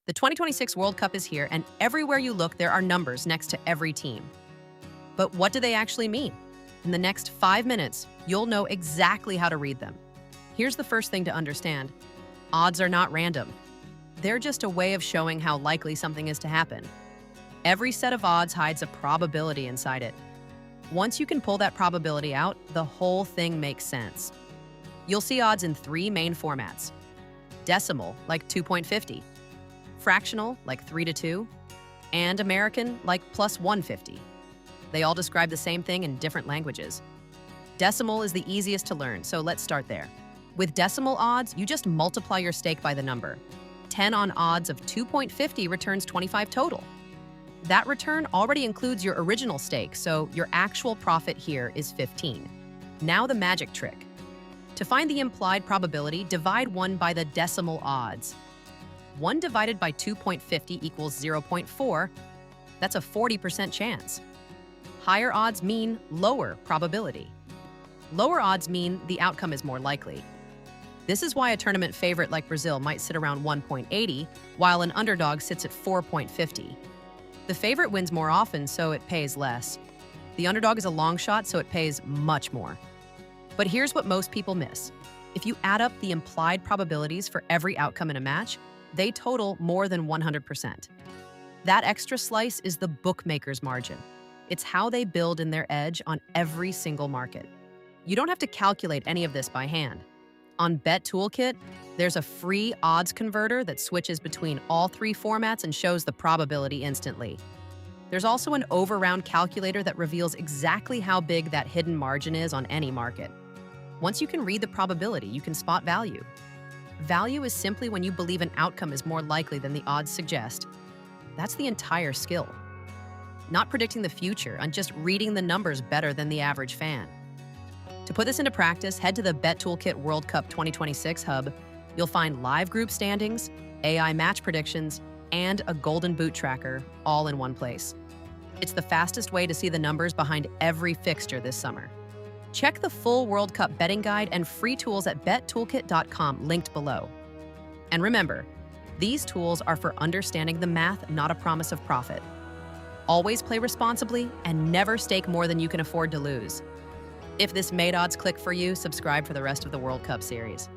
The 2026 World Cup is here, and everywhere you look, there are numbers next to every team. But what do they actually mean? In the next 5 minutes, you'll know exactly how to read them. Here's the first thing to understand. Odds are not random. They're just a way of showing how likely something is to happen. Every set of odds hides a probability inside it. Once you can pull that probability out, the whole thing makes sense. You'll see odds in 3 main formats. Decimal, like 2.50. Fractional, like 3 to 2. And American, like plus 150. They all describe the same thing in different languages. Decimal is the easiest to learn, so let's start there. With decimal odds, you just multiply your stake by the number. 10 on odds of 2.50 returns 25 total. That return already includes your original stake, so your actual profit here is 15. Now the magic trick. To find the implied probability, divide 1 by the decimal odds. 1 divided by 2.50 equals 0.4. That's a 40% chance. Higher odds mean lower probability. Lower odds mean the outcome is more likely. This is why a tournament favorite like Brazil might sit around 1.80, while an underdog sits at 4.50. The favorite wins more often, so it pays less. The underdog is a long shot, so it pays much more. But here's what most people miss. If you add up the implied probabilities for every outcome in a match, they total more than 100%. That extra slice is the bookmaker's margin. It's how they build in their edge on every single market. You don't have to calculate any of this by hand. On Bet Toolkit, there's a free odds converter that switches between all 3 formats and shows the probability instantly. There's also an over-round calculator that reveals exactly how big that hidden margin is on any market. Once you can read the probability, you can spot value. Value is simply when you believe an outcome is more likely than the odds suggest. That's the entire skill. Not predicting the future and just reading the numbers better than the average fan. To put this into practice, head to the Bet Toolkit World Cup 2026 hub. You'll find live group standings, AI match predictions, and a golden boot tracker all in one place. It's the fastest way to see the numbers behind every fixture this summer. Check the full World Cup betting guide and free tools at bettoolkit.com, linked below. And remember, these tools are for understanding the math, not a promise of profit. Always play responsibly and never stake more than you can afford to lose. If this made odds click for you, subscribe for the rest of the World Cup series.